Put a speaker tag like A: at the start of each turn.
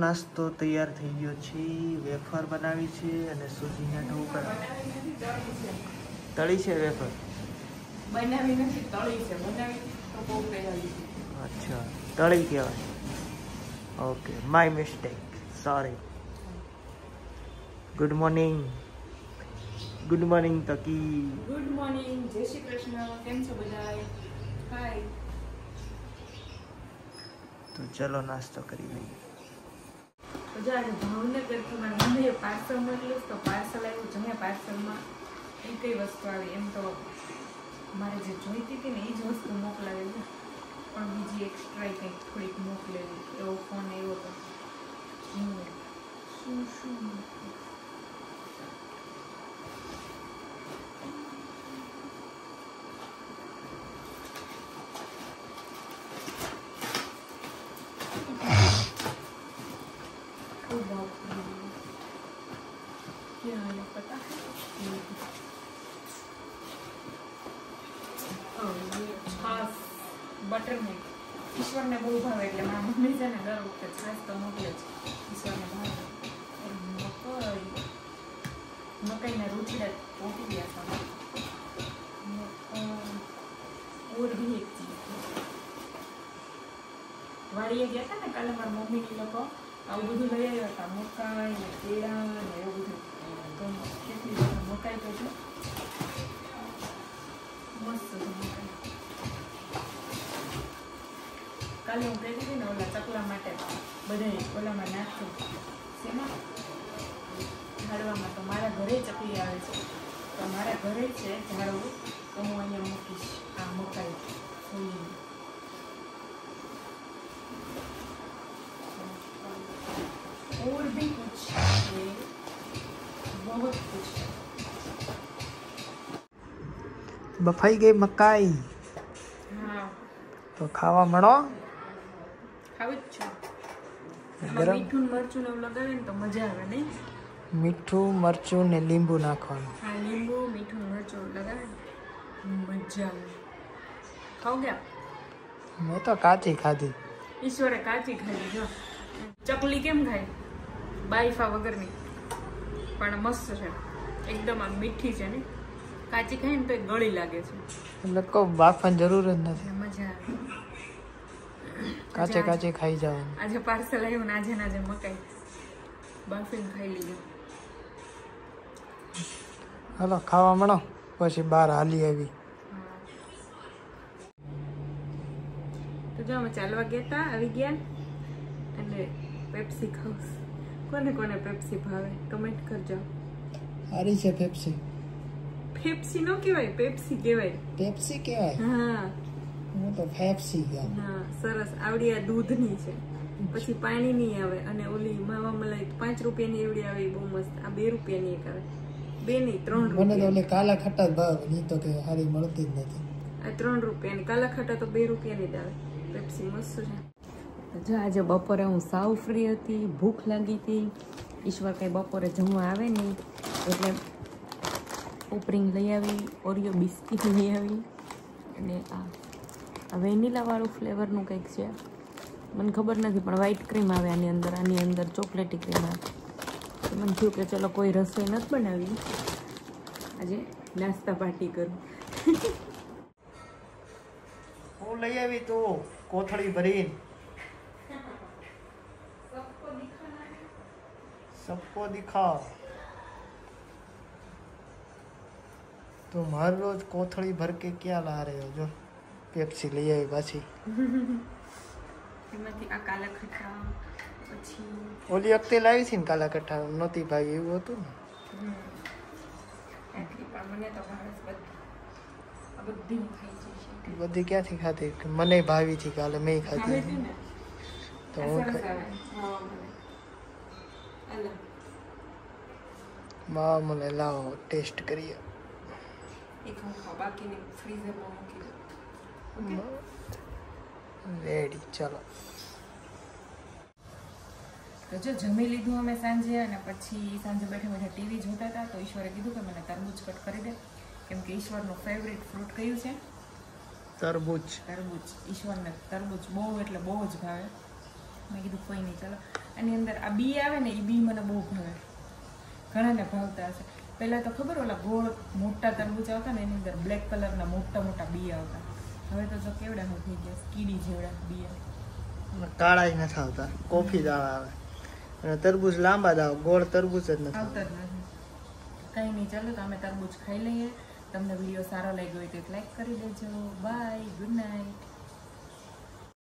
A: નાસ્તો તૈયાર થઈ ગયો છે. વેફર બનાવી છે અને સૂજીને ઢોકળા તળી છે. વેફર
B: બનાવી નથી, તળી છે. બનાવી તો બહુ પહેલા.
A: અચ્છા, તળી કહેવાય. Okay, my mistake, sorry. Good morning. Good morning Taqi.
B: Good morning, જય શ્રી કૃષ્ણ. કેમ છો બધા? હાય.
A: તો ચલો નાસ્તો કરી લઈએ.
B: તો જો આજે ભાવનગરથી મારા મમ્મીએ પાર્સલ મોકલ્યું, તો પાર્સલ આવ્યું. જમ્યા પાર્સલમાં એ કઈ વસ્તુ આવી, એમ તો મારે જે જોઈતી હતી ને એ જ વસ્તુ મોકલાવેલી, પણ બીજી એક્સ્ટ્રા કંઈક થોડીક મોકલેલી. એવો ફોન આવ્યો હતો. શું શું બટર મિલ્ક ઈશ્વરને બહુ ભાવે, એટલે મારા મમ્મી છે ને દર વખતે છાશ તો મોકલે છે. ઈશ્વરને ભાવે. મકાઈના રૂચડા પોતી ગયા હતા. ઓર બી એક ચીજ વાડીએ ગયા હતા ને કાલે મારા મમ્મીની લોકો આવું બધું લઈ આવ્યા હતા. મકાઈ ને કેળા ને એવું બધું. તો કેટલી મકાઈ તો છે, મસ્ત છે મકાઈ. કાલે હું કહેતી હતી ને ઓલા ચકલા માટે બધા ઓલામાં નાખશું. શેમાં? ઝાડવામાં. તો મારા ઘરે ચકલી આવે છે, તો મારા ઘરે છે ઝાડવું, તો હું અહીંયા મૂકીશ આ મકાઈ ફૂલીને. और भी कुछ है, बहुत कुछ है.
A: બફાઈ ગઈ મકાઈ.
B: હા,
A: તો ખાવા મળો.
B: ખાવી જ છે. મીઠું મરચું ને એવું લગાવે ને તો મજા આવે નહીં?
A: મીઠું મરચું ને લીંબુ નાખવાનું.
B: હા, લીંબુ મીઠું મરચું લગાવે ને મજા આવે. ખાવ ગયા?
A: મેં તો કાચી ખાધી.
B: ઈશ્વરે કાચી ખાધી. જો ચકલી કેમ ખાય? બાઈફા વગરની, પણ મસ્ત છે એકદમ. આમ મીઠી છે ને, કાચી ખાય ને તો ગળી લાગે છે.
A: એટલે કોઈ બાફવાની જરૂર જ નથી,
B: મજા આવે.
A: કાચે કાચે ખાઈ જવાનું.
B: આજે પાર્સલ આવ્યું ને આજે નાજે મકાઈ બાફીને ખાઈ લીધું.
A: હાલો ખાવા મળો, પછી બહાર હાલી આવી.
B: તો જો અમે ચાલવા ગયા હતા, આવી ગયા અને પેપ્સી ખાઉં. કોને કોને પેપ્સી ભાવે કમેન્ટ કરજો.
A: સારી છે પેપ્સી.
B: પેપ્સી નો કહેવાય, પેપ્સી કહેવાય.
A: પેપ્સી કહેવાય?
B: હા,
A: હું તો પેપ્સી કહું.
B: હા, સરસ. આવડી આ દૂધની છે, પછી પાણીની આવે, અને ઓલી માવા મલાઈ 5 રૂપિયાની એવડી આવે, બહુ મસ્ત. આ 2 રૂપિયાની એક આવે. 2 નહીં 3 રૂપિયા.
A: મને તો ઓલી કાલા ખટ્ટા જ ભાવે, ની તો કે સારી મળતી જ નથી.
B: આ 3 રૂપિયાની. કાલા ખટ્ટા તો 2 રૂપિયાની જ આવે. પેપ્સી મસ્ત છે. જો આજે બપોરે હું સાવ ફ્રી હતી, ભૂખ લાગી હતી. ઈશ્વર કંઈ બપોરે જમવા આવે નહીં, એટલે ઉપરિંગ લઈ આવી, ઓરિયો બિસ્કીટ લઈ આવી, અને આ વેનીલાવાળું ફ્લેવરનું કંઈક છે, મને ખબર નથી, પણ વ્હાઈટ ક્રીમ આવે આની અંદર ચોકલેટી ક્રીમ આવે. તો મને થયું કે ચલો કોઈ રસોઈ નથી બનાવી, આજે નાસ્તા પાર્ટી કરું.
A: હું લઈ આવી તું કોથળી ભરીને. सबको दिखाओ. तुम हर रोज कोथड़ी भर के क्या ला रहे हो? जो पेप्सी લઈ આવી પાછી.
B: એમાંથી આ કાલા ખટ્ટા, પછી
A: ઓલી વખતે લાવી છે ને કાલા ખટ્ટા, નહોતી ભાવી એવું હતું ને.
B: આટલી પણ મને તો ભાવે બધી ખાઈ જઈશ.
A: બધી ક્યાંથી ખાધી? મને ભાવી હતી કાલે, મેં ખાધી
B: ને
A: તો હું માવા મને લાવો ટેસ્ટ કરીએ.
B: એક હું ખાવ, બાકીની ફ્રીઝરમાં મૂકી દઉં.
A: રેડી, ચાલો.
B: તો જો જમી લીધું અમે સાંજે, અને પછી સાંજે બેઠા બેઠા ટીવી જોતા હતા. તો ઈશ્વરે કીધું કે મને તરબૂચ કટ કરી દે, કેમ કે ઈશ્વરનું ફેવરિટ ફ્રૂટ કયું છે? તરબૂચ. ઈશ્વરને તરબૂચ બહુ એટલે બહુ જ ભાવે. મેં કીધું કોઈ નહીં, ચાલો આની અંદર આ બી આવે ને એ બી મને બહુ ભાવે, ઘણાને ભાવતા હશે. પહેલાં તો ખબર ઓલા ગોળ મોટા તરબૂચ આવતા ને એની અંદર બ્લેક કલરના મોટા મોટા બી આવતા, હવે તો જો કેવડા હું થઈ ગયા કીડી જેવડા બી આવે.
A: કાળા જ નથી આવતા, કોફી દાળ આવે અને તરબૂચ લાંબા દાવ, ગોળ તરબૂચ જ નથી
B: આવતા જ નથી. કંઈ નહીં, ચાલો તો અમે તરબૂચ ખાઈ લઈએ. તમને વિડીયો સારો લાગ્યો હોય તો એક લાઈક કરી દેજો. Bye, good night.